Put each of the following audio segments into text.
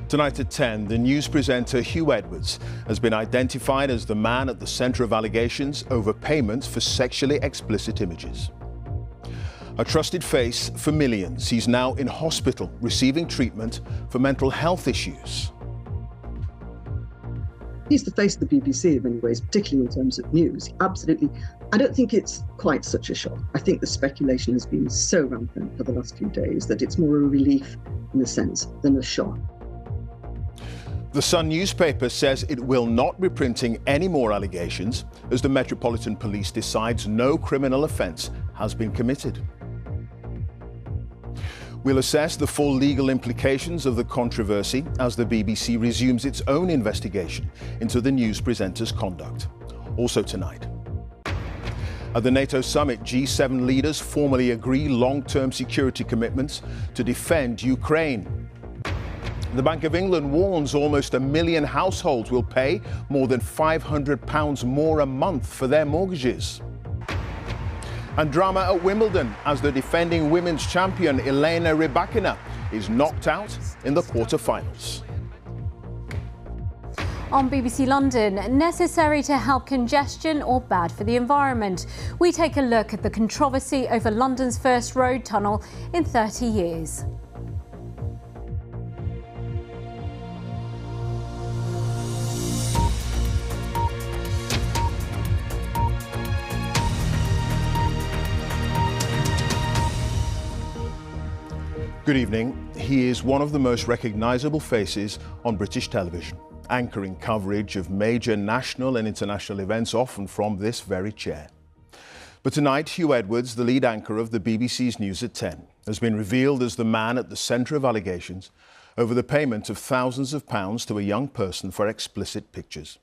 Tonight at 10, the news presenter Huw Edwards has been identified as the man at the centre of allegations over payments for sexually explicit images. A trusted face for millions, he's now in hospital receiving treatment for mental health issues. He's the face of the BBC in many ways, particularly in terms of news. Absolutely. I don't think it's quite such a shock. I think the speculation has been so rampant for the last few days that it's more a relief in a sense than a shock. The Sun newspaper says it will not be printing any more allegations as the Metropolitan Police decides no criminal offence has been committed. We'll assess the full legal implications of the controversy as the BBC resumes its own investigation into the news presenter's conduct. Also tonight. At the NATO summit, G7 leaders formally agree long-term security commitments to defend Ukraine. The Bank of England warns almost 1 million households will pay more than £500 more a month for their mortgages. And drama at Wimbledon as the defending women's champion Elena Rybakina is knocked out in the quarter-finals. On BBC London, necessary to help congestion or bad for the environment? We take a look at the controversy over London's first road tunnel in 30 years. Good evening. He is one of the most recognisable faces on British television, anchoring coverage of major national and international events, often from this very chair. But tonight, Huw Edwards, the lead anchor of the BBC's News at 10, has been revealed as the man at the centre of allegations over the payment of thousands of pounds to a young person for explicit pictures.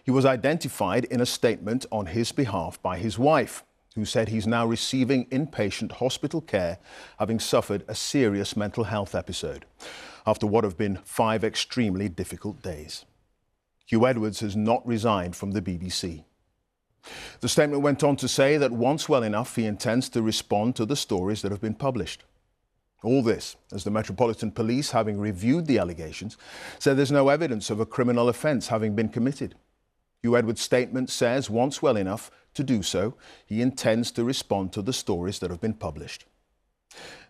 He was identified in a statement on his behalf by his wife, who said he's now receiving inpatient hospital care, having suffered a serious mental health episode after what have been 5 extremely difficult days. Huw Edwards has not resigned from the BBC. The statement went on to say that once well enough, he intends to respond to the stories that have been published. All this as the Metropolitan Police, having reviewed the allegations, said there's no evidence of a criminal offence having been committed. Huw Edwards' statement says, once well enough to do so, he intends to respond to the stories that have been published.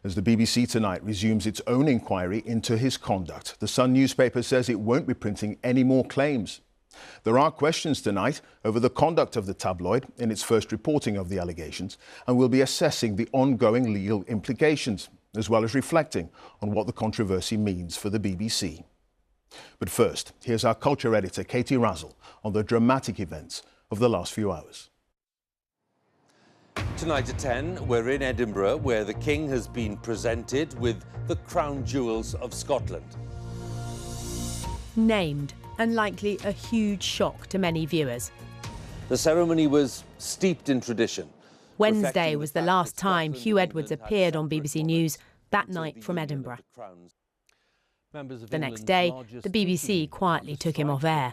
As the BBC tonight resumes its own inquiry into his conduct, the Sun newspaper says it won't be printing any more claims. There are questions tonight over the conduct of the tabloid in its first reporting of the allegations, and will be assessing the ongoing legal implications, as well as reflecting on what the controversy means for the BBC. But first, here's our culture editor, Katie Razzle, on the dramatic events of the last few hours. Tonight at 10, we're in Edinburgh, where the King has been presented with the crown jewels of Scotland. Named, and likely a huge shock to many viewers. The ceremony was steeped in tradition. Wednesday was the last time Huw Edwards appeared on BBC News, that night from Edinburgh. The next day, the BBC quietly took him off air.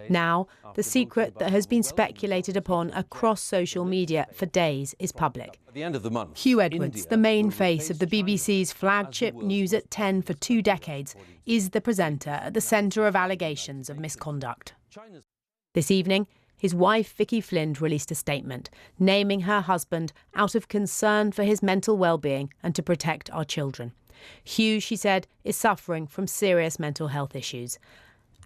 Now, the secret that has been speculated upon across social media for days is public. At the end of the month, Huw Edwards, the main face of the BBC's flagship News at 10 for 2 decades, is the presenter at the centre of allegations of misconduct. This evening, his wife Vicky Flynn released a statement, naming her husband out of concern for his mental well-being and to protect our children. Huw, she said, is suffering from serious mental health issues.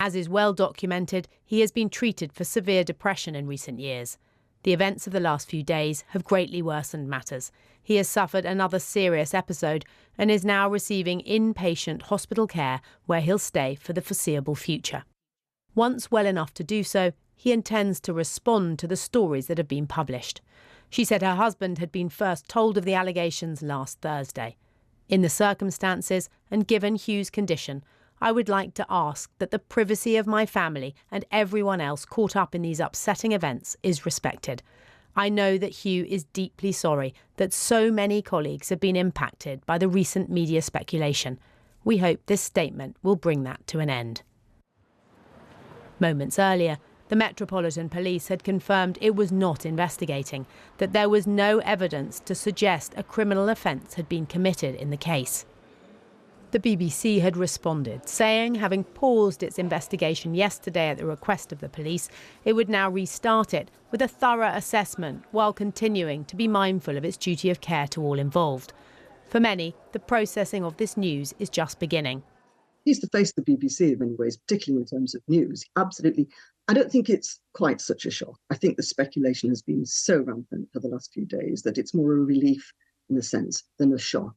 As is well documented, he has been treated for severe depression in recent years. The events of the last few days have greatly worsened matters. He has suffered another serious episode and is now receiving inpatient hospital care where he'll stay for the foreseeable future. Once well enough to do so, he intends to respond to the stories that have been published. She said her husband had been first told of the allegations last Thursday. In the circumstances, and given Huw's condition, I would like to ask that the privacy of my family and everyone else caught up in these upsetting events is respected. I know that Huw is deeply sorry that so many colleagues have been impacted by the recent media speculation. We hope this statement will bring that to an end. Moments earlier, the Metropolitan Police had confirmed it was not investigating, that there was no evidence to suggest a criminal offence had been committed in the case. The BBC had responded, saying, having paused its investigation yesterday at the request of the police, it would now restart it with a thorough assessment while continuing to be mindful of its duty of care to all involved. For many, the processing of this news is just beginning. He's the face of the BBC in many ways, particularly in terms of news. Absolutely. I don't think it's quite such a shock. I think the speculation has been so rampant for the last few days that it's more a relief in a sense than a shock.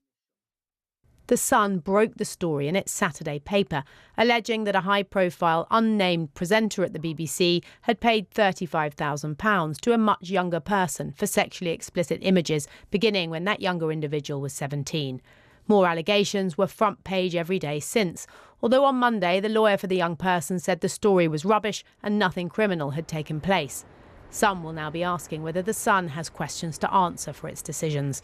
The Sun broke the story in its Saturday paper, alleging that a high-profile, unnamed presenter at the BBC had paid £35,000 to a much younger person for sexually explicit images, beginning when that younger individual was 17. More allegations were front page every day since, although on Monday the lawyer for the young person said the story was rubbish and nothing criminal had taken place. Some will now be asking whether the Sun has questions to answer for its decisions.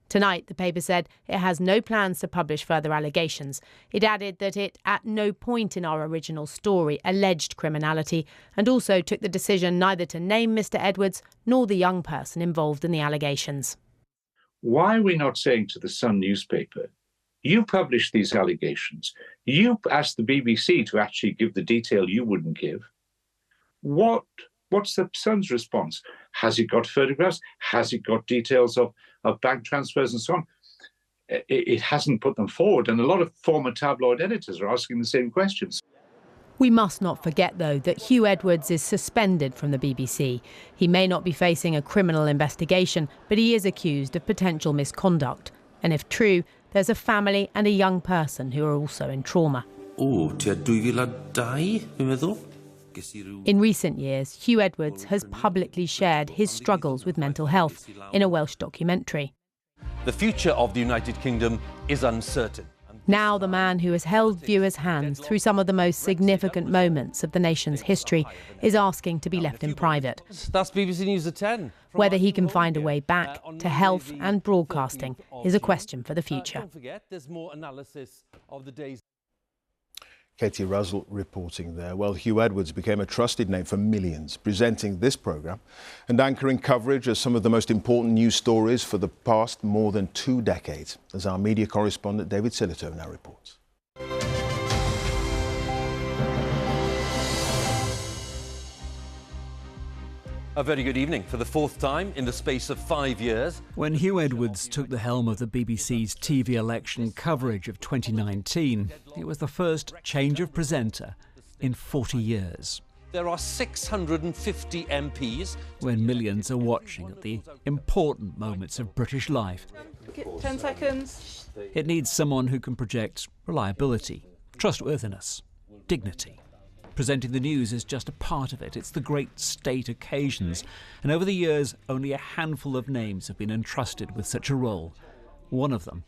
Tonight, the paper said it has no plans to publish further allegations. It added that it, at no point in our original story, alleged criminality, and also took the decision neither to name Mr. Edwards nor the young person involved in the allegations. Why are we not saying to the Sun newspaper, you published these allegations, you asked the BBC to actually give the detail you wouldn't give? What's the Sun's response? Has it got photographs? Has it got details of bank transfers and so on? It hasn't put them forward, and a lot of former tabloid editors are asking the same questions. We must not forget, though, that Huw Edwards is suspended from the BBC. He may not be facing a criminal investigation, but he is accused of potential misconduct. And if true, there's a family and a young person who are also in trauma. In recent years, Huw Edwards has publicly shared his struggles with mental health in a Welsh documentary. The future of the United Kingdom is uncertain. Now the man who has held viewers' hands through some of the most significant moments of the nation's history is asking to be left in private. That's BBC News at 10. Whether he can find a way back to health and broadcasting is a question for the future. Don't forget, there's more analysis of the day's... Katie Russell reporting there. Well, Huw Edwards became a trusted name for millions, presenting this programme and anchoring coverage of some of the most important news stories for the past more than 2 decades, as our media correspondent David Silito now reports. A very good evening. For the 4th time in the space of 5 years. When Huw Edwards took the helm of the BBC's TV election coverage of 2019, it was the first change of presenter in 40 years. There are 650 MPs. When millions are watching at the important moments of British life, 10 seconds. It needs someone who can project reliability, trustworthiness, dignity. Presenting the news is just a part of it. It's the great state occasions. And over the years, only a handful of names have been entrusted with such a role. One of them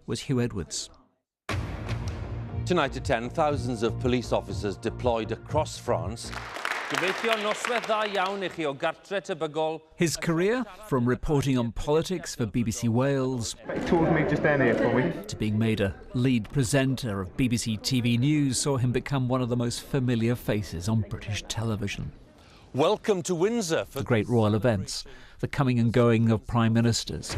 was Huw Edwards. Tonight at 10, thousands of police officers deployed across France. His career, from reporting on politics for BBC Wales to being made a lead presenter of BBC TV News, saw him become one of the most familiar faces on British television. Welcome to Windsor for the great royal events, the coming and going of prime ministers.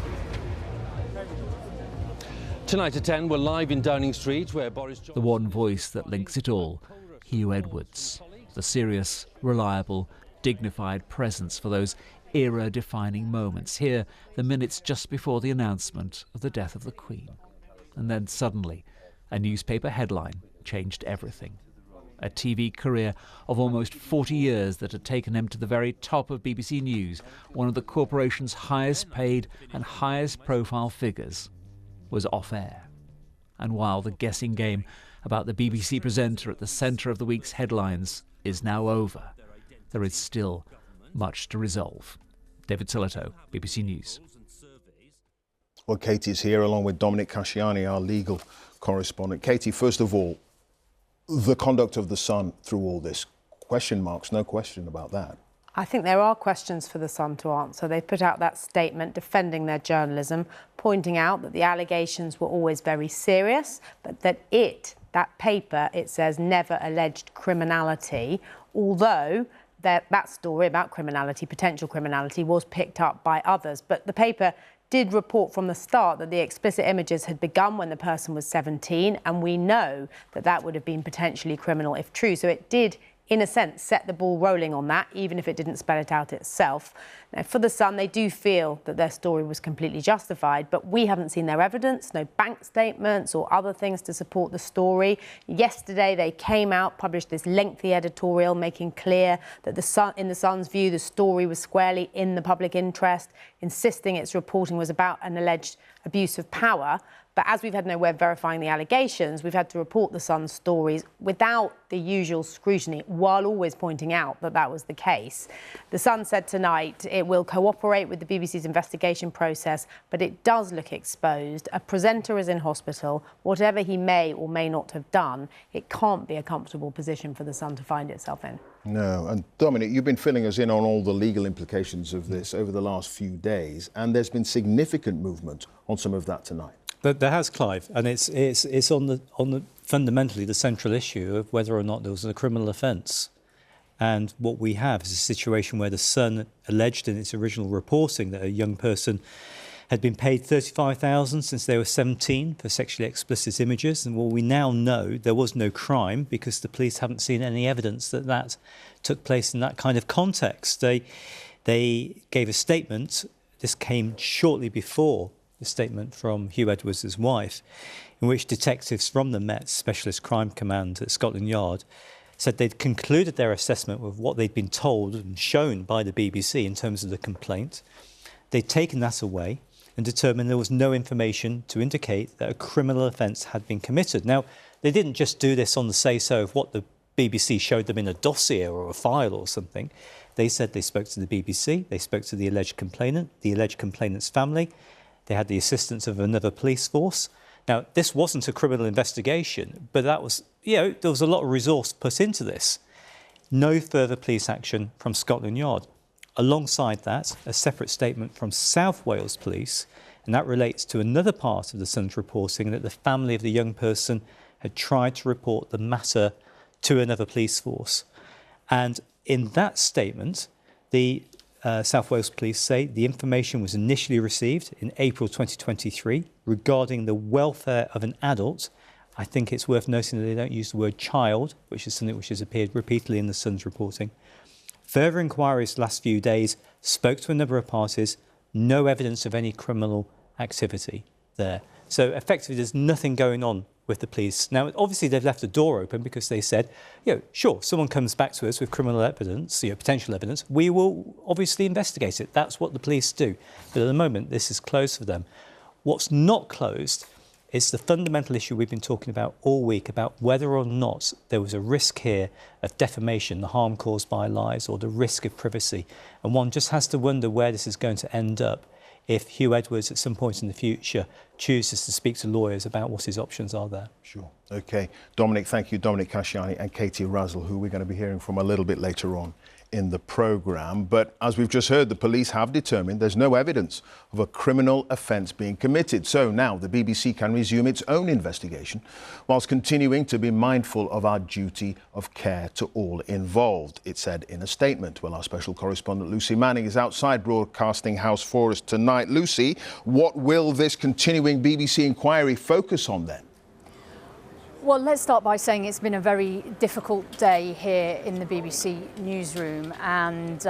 Tonight at 10, we're live in Downing Street, where Boris Johnson... The one voice that links it all, Huw Edwards. The serious, reliable, dignified presence for those era-defining moments. Here, the minutes just before the announcement of the death of the Queen. And then suddenly, a newspaper headline changed everything. A TV career of almost 40 years that had taken him to the very top of BBC News, one of the corporation's highest paid and highest profile figures, was off air. And while the guessing game about the BBC presenter at the centre of the week's headlines is now over, there is still much to resolve. David Silito, BBC News. Well, Katie's here along with Dominic Casciani, our legal correspondent. Katie, first of all, the conduct of the Sun through all this, question marks, no question about that. I think there are questions for the Sun to answer. They've put out that statement defending their journalism, pointing out that the allegations were always very serious, but that that paper, it says, never alleged criminality, although that story about criminality, potential criminality, was picked up by others. But the paper did report from the start that the explicit images had begun when the person was 17, and we know that that would have been potentially criminal if true. So it did, in a sense, set the ball rolling on that, even if it didn't spell it out itself. Now, for The Sun, they do feel that their story was completely justified, but we haven't seen their evidence, no bank statements or other things to support the story. Yesterday, they came out, published this lengthy editorial making clear that in The Sun's view, the story was squarely in the public interest, insisting its reporting was about an alleged abuse of power. But as we've had no way of verifying the allegations, we've had to report The Sun's stories without the usual scrutiny, while always pointing out that that was the case. The Sun said tonight it will cooperate with the BBC's investigation process, but it does look exposed. A presenter is in hospital. Whatever he may or may not have done, it can't be a comfortable position for The Sun to find itself in. No, and Dominic, you've been filling us in on all the legal implications of this over the last few days, and there's been significant movement on some of that tonight. But there has, Clive, and it's on the fundamentally the central issue of whether or not there was a criminal offence. And what we have is a situation where The Sun alleged in its original reporting that a young person had been paid $35,000 since they were 17 for sexually explicit images. And what we now know, there was no crime because the police haven't seen any evidence that that took place in that kind of context. They gave a statement. This came shortly before the statement from Huw Edwards' wife, in which detectives from the Met Specialist Crime Command at Scotland Yard said they'd concluded their assessment of what they'd been told and shown by the BBC in terms of the complaint. They'd taken that away and determined there was no information to indicate that a criminal offence had been committed. Now, they didn't just do this on the say-so of what the BBC showed them in a dossier or a file or something. They said they spoke to the BBC, they spoke to the alleged complainant's family. They had the assistance of another police force. Now, this wasn't a criminal investigation, but that was, there was a lot of resource put into this. No further police action from Scotland Yard. Alongside that, a separate statement from South Wales Police, and that relates to another part of The Sun's reporting, that the family of the young person had tried to report the matter to another police force. And in that statement, the South Wales Police say the information was initially received in April 2023 regarding the welfare of an adult. I think it's worth noting that they don't use the word child, which is something which has appeared repeatedly in The Sun's reporting. Further inquiries the last few days spoke to a number of parties, no evidence of any criminal activity there. So effectively there's nothing going on with the police. Now, obviously, they've left the door open because they said, sure, someone comes back to us with criminal evidence, potential evidence, we will obviously investigate it. That's what the police do. But at the moment, this is closed for them. What's not closed is the fundamental issue we've been talking about all week about whether or not there was a risk here of defamation, the harm caused by lies, or the risk of privacy. And one just has to wonder where this is going to end up if Huw Edwards at some point in the future chooses to speak to lawyers about what his options are there. Sure. OK. Dominic, thank you. Dominic Kashiani and Katie Razzle, who we're going to be hearing from a little bit later on in the programme. But as we've just heard, the police have determined there's no evidence of a criminal offence being committed. So now the BBC can resume its own investigation whilst continuing to be mindful of our duty of care to all involved, it said in a statement. Well, our special correspondent Lucy Manning is outside Broadcasting House for us tonight. Lucy, what will this continuing BBC inquiry focus on then? Well, let's start by saying it's been a very difficult day here in the BBC newsroom, and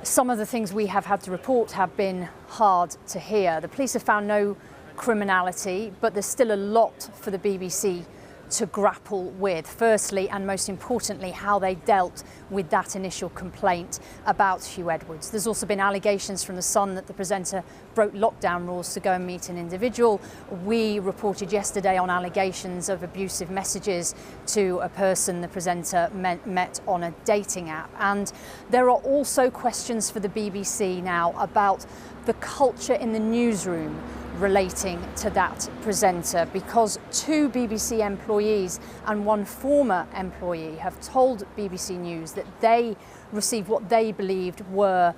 some of the things we have had to report have been hard to hear. The police have found no criminality, but there's still a lot for the BBC to grapple with. Firstly, and most importantly, how they dealt with that initial complaint about Huw Edwards. There's also been allegations from The Sun that the presenter broke lockdown rules to go and meet an individual. We reported yesterday on allegations of abusive messages to a person the presenter met on a dating app. And there are also questions for the BBC now about the culture in the newsroom relating to that presenter, because 2 BBC employees and 1 former employee have told BBC News that they received what they believed were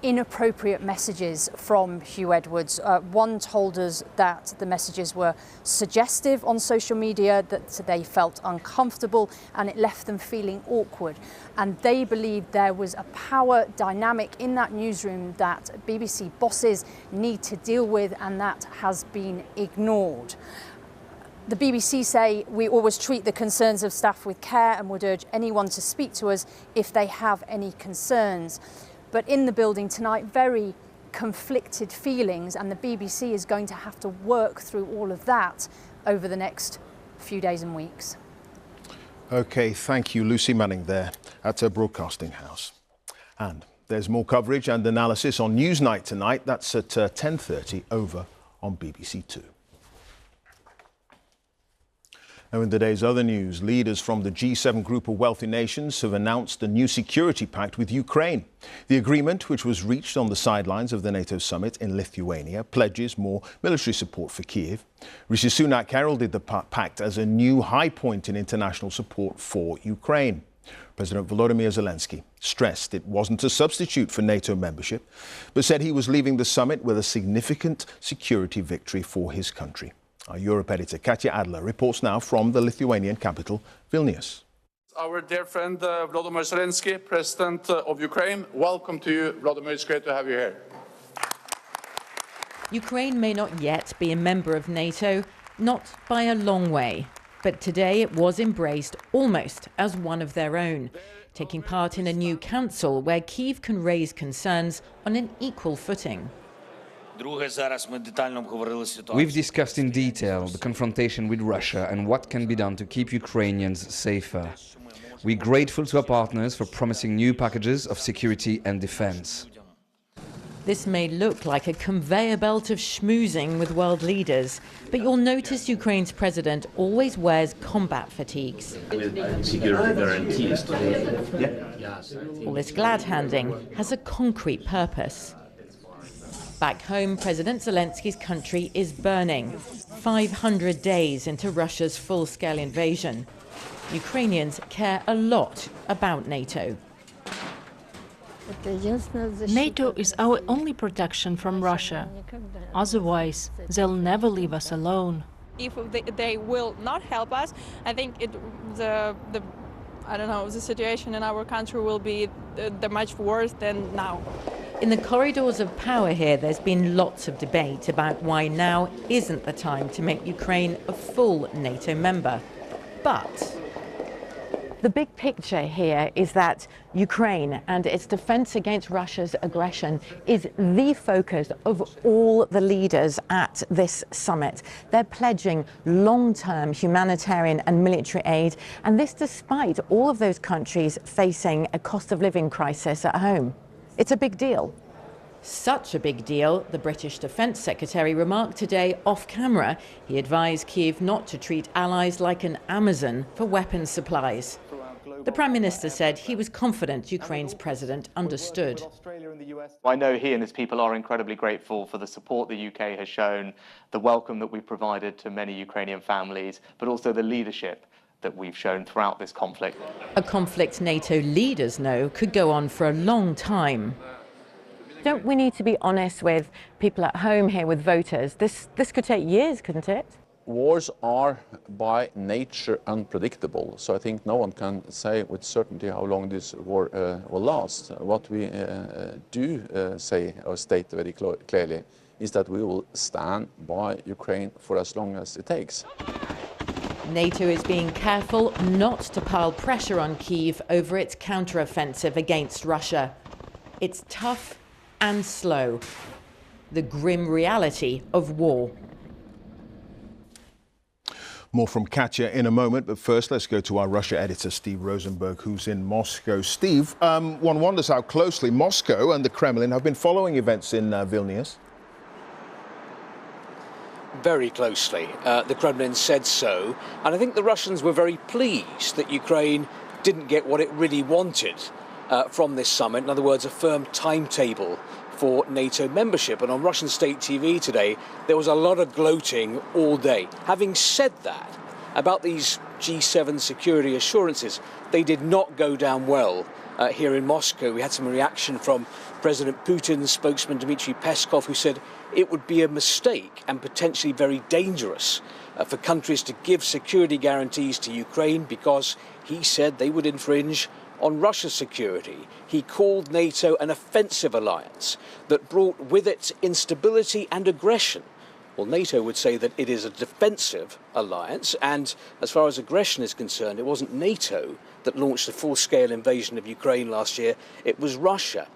inappropriate messages from Huw Edwards. One told us that the messages were suggestive on social media, that they felt uncomfortable and it left them feeling awkward. And they believed there was a power dynamic in that newsroom that BBC bosses need to deal with, and that has been ignored. The BBC say we always treat the concerns of staff with care and would urge anyone to speak to us if they have any concerns. But in the building tonight, very conflicted feelings, and the BBC is going to have to work through all of that over the next few days and weeks. OK, thank you, Lucy Manning there at her broadcasting house. And there's more coverage and analysis on Newsnight tonight. That's at 10:30 over on BBC Two. Now, in the day's other news, leaders from the G7 group of wealthy nations have announced a new security pact with Ukraine. The agreement, which was reached on the sidelines of the NATO summit in Lithuania, pledges more military support for Kyiv. Rishi Sunak heralded the pact as a new high point in international support for Ukraine. President Volodymyr Zelensky stressed it wasn't a substitute for NATO membership, but said he was leaving the summit with a significant security victory for his country. Our Europe editor Katya Adler reports now from the Lithuanian capital, Vilnius. Our dear friend Volodymyr Zelensky, President of Ukraine, welcome to you. Volodymyr, it's great to have you here. Ukraine may not yet be a member of NATO, not by a long way. But today it was embraced almost as one of their own, taking part in a new council where Kyiv can raise concerns on an equal footing. We've discussed in detail the confrontation with Russia and what can be done to keep Ukrainians safer. We're grateful to our partners for promising new packages of security and defense. This may look like a conveyor belt of schmoozing with world leaders, but you'll notice Ukraine's president always wears combat fatigues. Security guarantees. All this glad-handing has a concrete purpose. Back home, President Zelensky's country is burning, 500 days into Russia's full-scale invasion. Ukrainians care a lot about NATO. NATO is our only protection from Russia. Otherwise, they'll never leave us alone. If they will not help us, I think the situation in our country will be much worse than now. In the corridors of power here, there's been lots of debate about why now isn't the time to make Ukraine a full NATO member. But the big picture here is that Ukraine and its defense against Russia's aggression is the focus of all the leaders at this summit. They're pledging long-term humanitarian and military aid, and this despite all of those countries facing a cost of living crisis at home. It's a big deal. Such a big deal, the British Defence Secretary remarked today off camera. He advised Kyiv not to treat allies like an Amazon for weapons supplies. The Prime Minister said he was confident Ukraine's president understood. I know he and his people are incredibly grateful for the support the UK has shown, the welcome that we've provided to many Ukrainian families, but also the leadership that we've shown throughout this conflict. A conflict NATO leaders know could go on for a long time. Don't we need to be honest with people at home here, with voters? This could take years, couldn't it? Wars are by nature unpredictable, so I think no one can say with certainty how long this war will last. What we do say or state very clearly is that we will stand by Ukraine for as long as it takes. NATO is being careful not to pile pressure on Kyiv over its counter-offensive against Russia. It's tough and slow. The grim reality of war. More from Katya in a moment, but first let's go to our Russia editor, Steve Rosenberg, who's in Moscow. Steve, one wonders how closely Moscow and the Kremlin have been following events in Vilnius. Very closely. The Kremlin said so, and I think the Russians were very pleased that Ukraine didn't get what it really wanted from this summit. In other words, a firm timetable for NATO membership. And on Russian state TV today, there was a lot of gloating all day. Having said that, about these G7 security assurances, they did not go down well here in Moscow. We had some reaction from President Putin's spokesman Dmitry Peskov, who said it would be a mistake and potentially very dangerous for countries to give security guarantees to Ukraine because he said they would infringe on Russia's security. He called NATO an offensive alliance that brought with it instability and aggression. Well, NATO would say that it is a defensive alliance, and as far as aggression is concerned, it wasn't NATO that launched a full-scale invasion of Ukraine last year, it was Russia.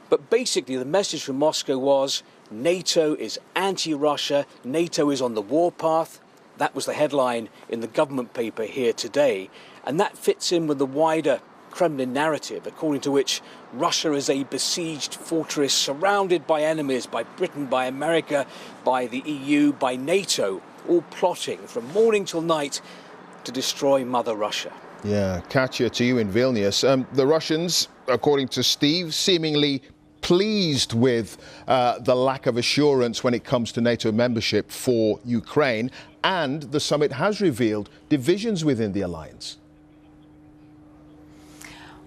But basically the message from Moscow was NATO is anti-Russia, NATO is on the warpath. That was the headline in the government paper here today, and that fits in with the wider Kremlin narrative, according to which Russia is a besieged fortress surrounded by enemies, by Britain, by America, by the EU, by NATO, all plotting from morning till night to destroy Mother Russia. Yeah, Katya, to you in Vilnius. The Russians, according to Steve, seemingly pleased with the lack of assurance when it comes to NATO membership for Ukraine, and the summit has revealed divisions within the alliance.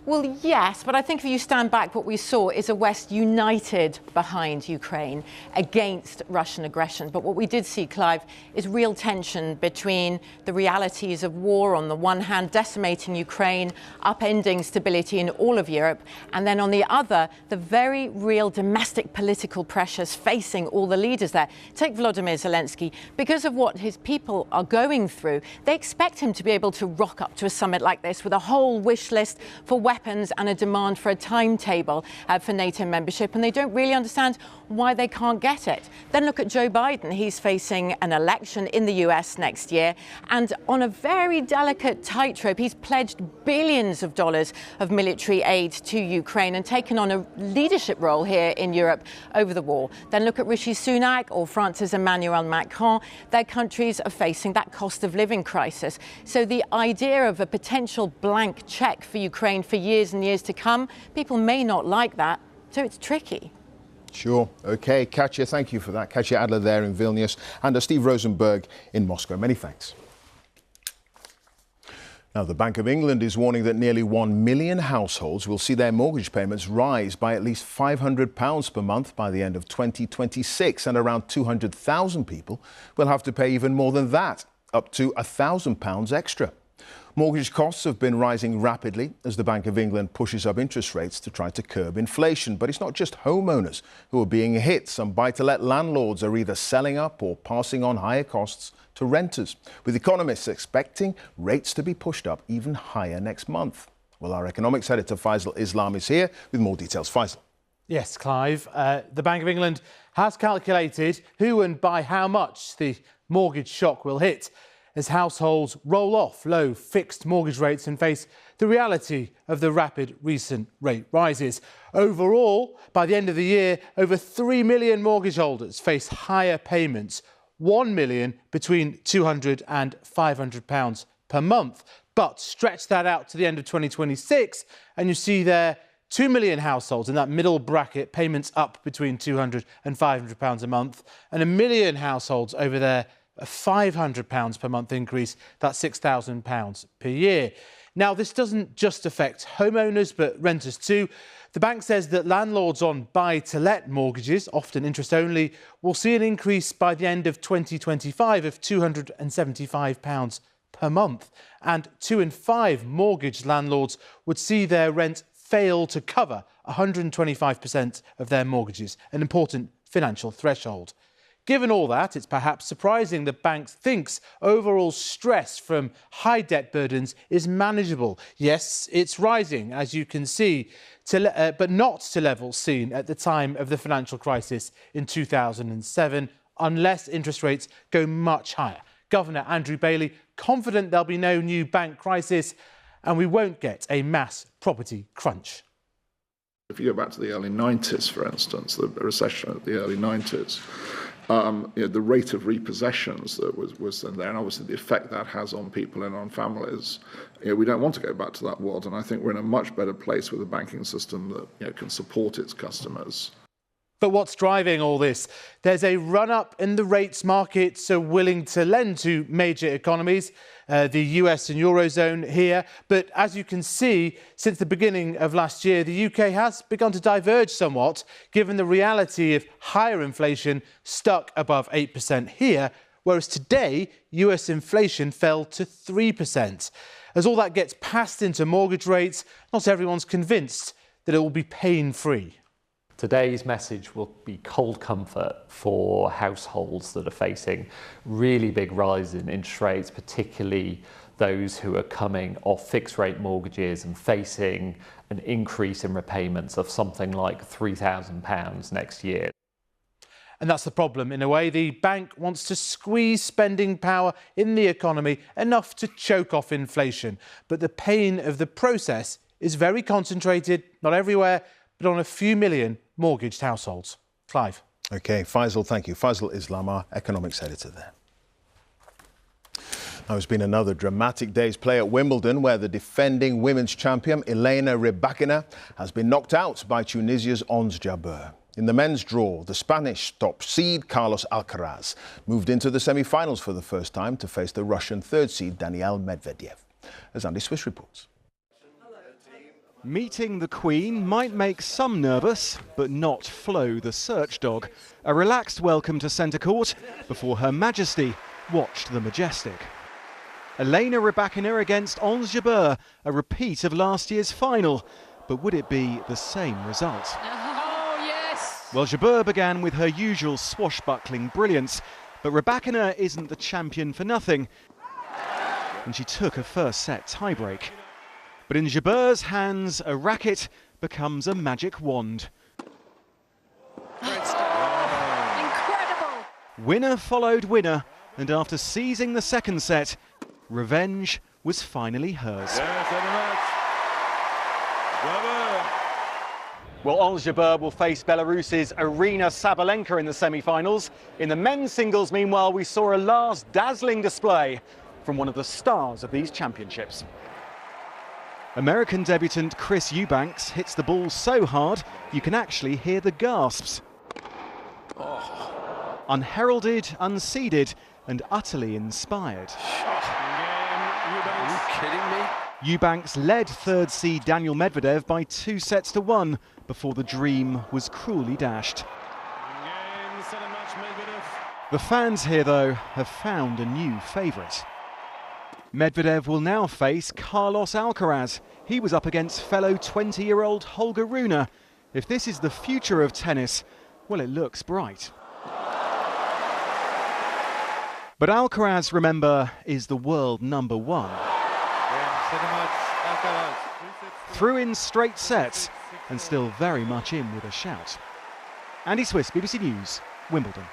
Well, yes, but I think if you stand back, what we saw is a West united behind Ukraine against Russian aggression. But what we did see, Clive, is real tension between the realities of war on the one hand, decimating Ukraine, upending stability in all of Europe, and then on the other, the very real domestic political pressures facing all the leaders there. Take Volodymyr Zelensky. Because of what his people are going through, they expect him to be able to rock up to a summit like this with a whole wish list for weapons and a demand for a timetable for NATO membership, and they don't really understand why they can't get it. Then look at Joe Biden. He's facing an election in the US next year, and on a very delicate tightrope, he's pledged billions of dollars of military aid to Ukraine and taken on a leadership role here in Europe over the war. Then look at Rishi Sunak or France's Emmanuel Macron. Their countries are facing that cost of living crisis. So the idea of a potential blank check for Ukraine for years and years to come, people may not like that, so it's tricky. Sure. OK, Katya, thank you for that. Katya Adler there in Vilnius, and Steve Rosenberg in Moscow. Many thanks. Now, the Bank of England is warning that nearly 1 million households will see their mortgage payments rise by at least £500 per month by the end of 2026, and around 200,000 people will have to pay even more than that, up to £1,000 extra. Mortgage costs have been rising rapidly as the Bank of England pushes up interest rates to try to curb inflation. But it's not just homeowners who are being hit. Some buy-to-let landlords are either selling up or passing on higher costs to renters, with economists expecting rates to be pushed up even higher next month. Well, our economics editor Faisal Islam is here with more details. Faisal. Yes, Clive. The Bank of England has calculated who and by how much the mortgage shock will hit as households roll off low fixed mortgage rates and face the reality of the rapid recent rate rises. Overall, by the end of the year, over 3 million mortgage holders face higher payments, 1 million between £200 and £500 per month. But stretch that out to the end of 2026 and you see there 2 million households in that middle bracket, payments up between £200 and £500 a month, and 1 million households over there, a £500 per month increase, that's £6,000 per year. Now, this doesn't just affect homeowners, but renters too. The bank says that landlords on buy-to-let mortgages, often interest only, will see an increase by the end of 2025 of £275 per month. And 2 in 5 mortgage landlords would see their rent fail to cover 125% of their mortgages, an important financial threshold. Given all that, it's perhaps surprising the bank thinks overall stress from high debt burdens is manageable. Yes, it's rising, as you can see, but not to levels seen at the time of the financial crisis in 2007, unless interest rates go much higher. Governor Andrew Bailey confident there'll be no new bank crisis and we won't get a mass property crunch. If you go back to the early 90s, for instance, the recession of the early 90s, the rate of repossessions that was there, and obviously the effect that has on people and on families. We don't want to go back to that world, and I think we're in a much better place with a banking system that can support its customers. But what's driving all this? There's a run-up in the rates markets are willing to lend to major economies, the US and Eurozone here. But as you can see, since the beginning of last year, the UK has begun to diverge somewhat, given the reality of higher inflation stuck above 8% here, whereas today, US inflation fell to 3%. As all that gets passed into mortgage rates, not everyone's convinced that it will be pain-free. Today's message will be cold comfort for households that are facing really big rise in interest rates, particularly those who are coming off fixed rate mortgages and facing an increase in repayments of something like £3,000 next year. And that's the problem. In a way, the bank wants to squeeze spending power in the economy enough to choke off inflation. But the pain of the process is very concentrated, not everywhere, but on a few million mortgaged households. Clive. OK, Faisal, thank you. Faisal Islam, our economics editor there. Now, it's been another dramatic day's play at Wimbledon, where the defending women's champion, Elena Rybakina, has been knocked out by Tunisia's Ons Jabeur. In the men's draw, the Spanish top seed, Carlos Alcaraz, moved into the semi-finals for the first time to face the Russian third seed, Daniil Medvedev. As Andy Swiss reports. Meeting the Queen might make some nervous, but not Flo the search dog. A relaxed welcome to centre court before Her Majesty watched the majestic. Elena Rybakina against Ons Jabeur, a repeat of last year's final. But would it be the same result? Oh, yes! Well, Jabeur began with her usual swashbuckling brilliance, but Rybakina isn't the champion for nothing. And she took a first set tiebreak. But in Jabeur's hands, a racket becomes a magic wand. Incredible! Winner followed winner, and after seizing the second set, revenge was finally hers. Well, Ons Jabeur will face Belarus's Arina Sabalenka in the semi-finals. In the men's singles, meanwhile, we saw a last dazzling display from one of the stars of these championships. American debutant Chris Eubanks hits the ball so hard you can actually hear the gasps. Oh. Unheralded, unseeded, and utterly inspired. Are you kidding me? Eubanks led third seed Daniil Medvedev by 2-1 before the dream was cruelly dashed. The fans here, though, have found a new favourite. Medvedev will now face Carlos Alcaraz. He was up against fellow 20-year-old Holger Rune. If this is the future of tennis, well, it looks bright. But Alcaraz, remember, is the world number one. Threw in straight sets and still very much in with a shout. Andy Swiss, BBC News, Wimbledon.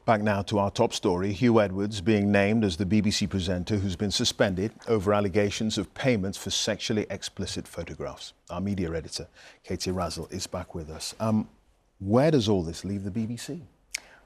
Back now to our top story, Huw Edwards being named as the BBC presenter who's been suspended over allegations of payments for sexually explicit photographs. Our media editor, Katie Razzle, is back with us. Where does all this leave the BBC?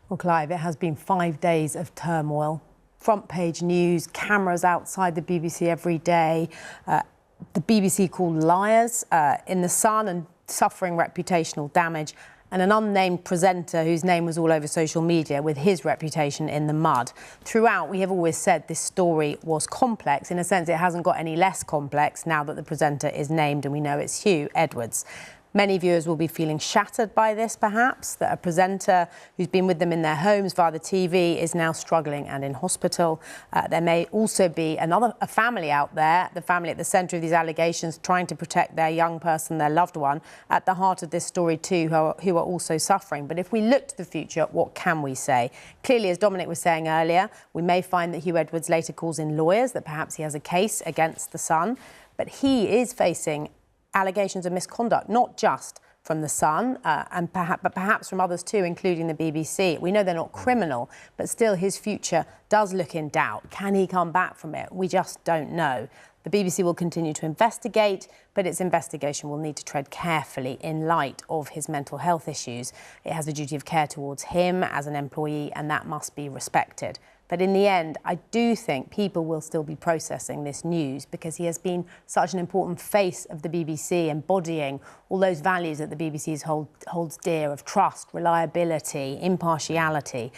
Well, Clive, it has been 5 days of turmoil. Front page news, cameras outside the BBC every day, the BBC called liars in the Sun and suffering reputational damage, and an unnamed presenter whose name was all over social media with his reputation in the mud. Throughout, we have always said this story was complex. In a sense, it hasn't got any less complex now that the presenter is named and we know it's Huw Edwards. Many viewers will be feeling shattered by this, perhaps, that a presenter who's been with them in their homes via the TV is now struggling and in hospital. There may also be a family out there, the family at the centre of these allegations, trying to protect their young person, their loved one, at the heart of this story too, who are also suffering. But if we look to the future, what can we say? Clearly, as Dominic was saying earlier, we may find that Huw Edwards later calls in lawyers, that perhaps he has a case against the Sun, but he is facing allegations of misconduct, not just from the Sun, but perhaps from others too, including the BBC. We know they're not criminal, but still his future does look in doubt. Can he come back from it? We just don't know. The BBC will continue to investigate, but its investigation will need to tread carefully in light of his mental health issues. It has a duty of care towards him as an employee, and that must be respected. But in the end, I do think people will still be processing this news because he has been such an important face of the BBC, embodying all those values that the BBC holds dear of trust, reliability, impartiality.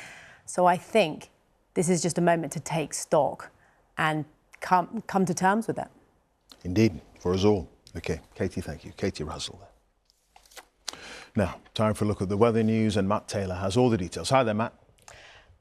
So I think this is just a moment to take stock and come to terms with it. Indeed, for us all. OK, Katie, thank you. Katie Russell there. Now, time for a look at the weather news, and Matt Taylor has all the details. Hi there, Matt.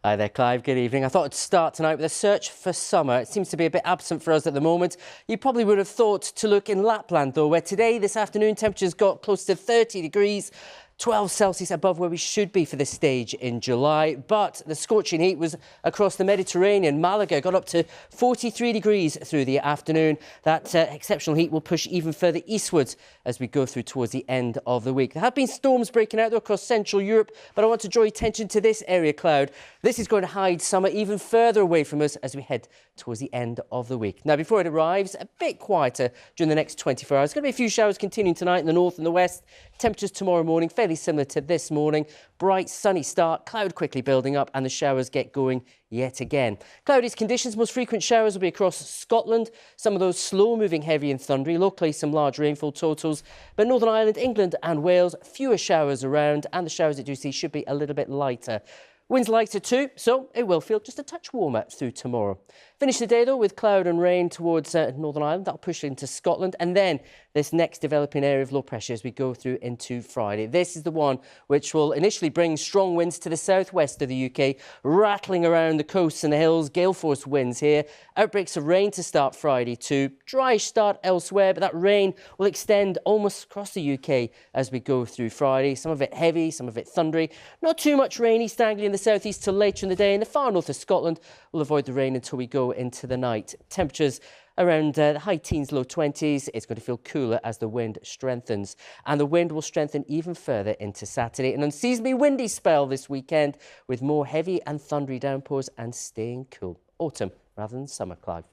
Hi there, Clive. Good evening. I thought I'd start tonight with a search for summer. It seems to be a bit absent for us at the moment. You probably would have thought to look in Lapland, though, where today, this afternoon, temperatures got close to 30 degrees. 12 Celsius above where we should be for this stage in July. But the scorching heat was across the Mediterranean. Malaga got up to 43 degrees through the afternoon. That exceptional heat will push even further eastwards as we go through towards the end of the week. There have been storms breaking out though across Central Europe, but I want to draw your attention to this area cloud. This is going to hide summer even further away from us as we head towards the end of the week. Now, before it arrives, a bit quieter during the next 24 hours. Going to be a few showers continuing tonight in the north and the west. Temperatures tomorrow morning fairly similar to this morning. Bright, sunny start, cloud quickly building up and the showers get going yet again. Cloudiest conditions, most frequent showers will be across Scotland. Some of those slow-moving, heavy and thundery. Locally, some large rainfall totals. But Northern Ireland, England and Wales, fewer showers around, and the showers that you see should be a little bit lighter. Winds lighter too, so it will feel just a touch warmer through tomorrow. Finish the day though with cloud and rain towards Northern Ireland. That'll push into Scotland, and then this next developing area of low pressure as we go through into Friday. This is the one which will initially bring strong winds to the southwest of the UK, rattling around the coasts and the hills. Gale force winds here. Outbreaks of rain to start Friday too. Dryish start elsewhere, but that rain will extend almost across the UK as we go through Friday. Some of it heavy, some of it thundery. Not too much rain East Anglia in the southeast till later in the day. In the far north of Scotland, we'll avoid the rain until we go into the night. Temperatures around the high teens, low 20s. It's going to feel cooler as the wind strengthens. And the wind will strengthen even further into Saturday. An unseasonably windy spell this weekend with more heavy and thundery downpours and staying cool. Autumn rather than summer, Clive.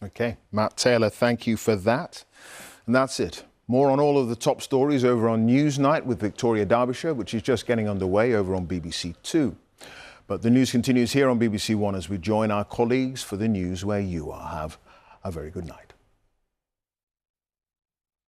OK, Matt Taylor, thank you for that. And that's it. More on all of the top stories over on Newsnight with Victoria Derbyshire, which is just getting underway over on BBC Two. But the news continues here on BBC One as we join our colleagues for the news where you are. Have a very good night.